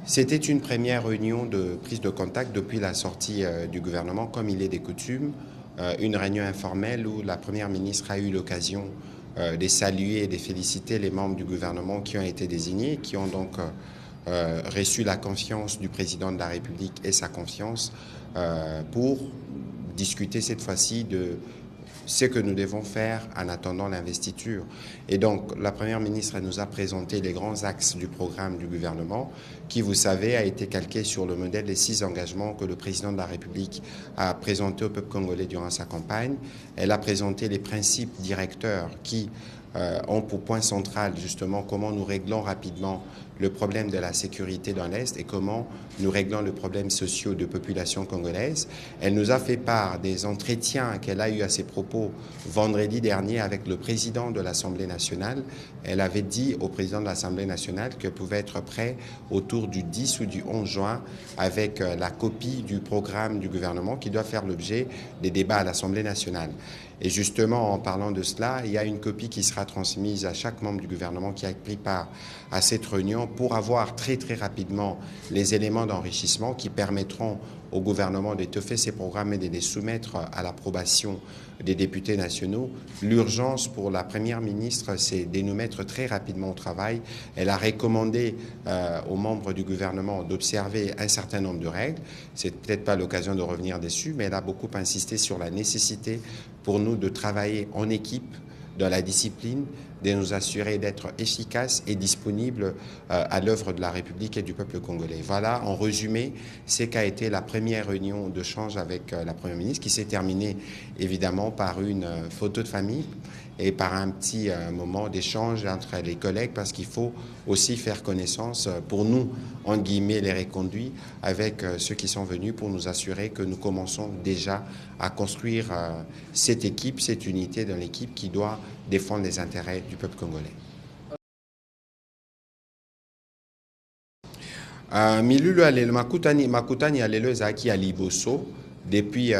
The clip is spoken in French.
C'était une première réunion de prise de contact depuis la sortie du gouvernement, comme il est des coutumes, une réunion informelle où la Première ministre a eu l'occasion de saluer et de féliciter les membres du gouvernement qui ont été désignés, qui ont donc reçu la confiance du président de la République et sa confiance pour discuter cette fois-ci de ce que nous devons faire en attendant l'investiture. Et donc, la Première ministre nous a présenté les grands axes du programme du gouvernement qui, vous savez, a été calqué sur le modèle des 6 engagements que le président de la République a présentés au peuple congolais durant sa campagne. Elle a présenté les principes directeurs qui ont pour point central justement comment nous réglons rapidement le problème de la sécurité dans l'Est et comment nous réglons le problème social de population congolaise. Elle nous a fait part des entretiens qu'elle a eus à ses propos vendredi dernier avec le président de l'Assemblée nationale. Elle avait dit au président de l'Assemblée nationale qu'elle pouvait être prêt autour du 10 ou du 11 juin avec la copie du programme du gouvernement qui doit faire l'objet des débats à l'Assemblée nationale. Et justement, en parlant de cela, il y a une copie qui sera transmise à chaque membre du gouvernement qui a pris part à cette réunion pour avoir très rapidement les éléments d'enrichissement qui permettront au gouvernement d'étoffer ses programmes et de les soumettre à l'approbation des députés nationaux. L'urgence pour la Première ministre, c'est de nous mettre très rapidement au travail. Elle a recommandé aux membres du gouvernement d'observer un certain nombre de règles. C'est peut-être pas l'occasion de revenir dessus, mais elle a beaucoup insisté sur la nécessité pour nous de travailler en équipe, dans la discipline, de nous assurer d'être efficaces et disponibles à l'œuvre de la République et du peuple congolais. Voilà, en résumé, c'est qu'a été la première réunion de change avec la Première ministre, qui s'est terminée évidemment par une photo de famille et par un petit moment d'échange entre les collègues, parce qu'il faut aussi faire connaissance, pour nous, entre guillemets, les reconduits, avec ceux qui sont venus pour nous assurer que nous commençons déjà à construire cette équipe, cette unité dans l'équipe qui doit défendre les intérêts du peuple congolais. Milulu makutani alelo ezalaki ya liboso depuis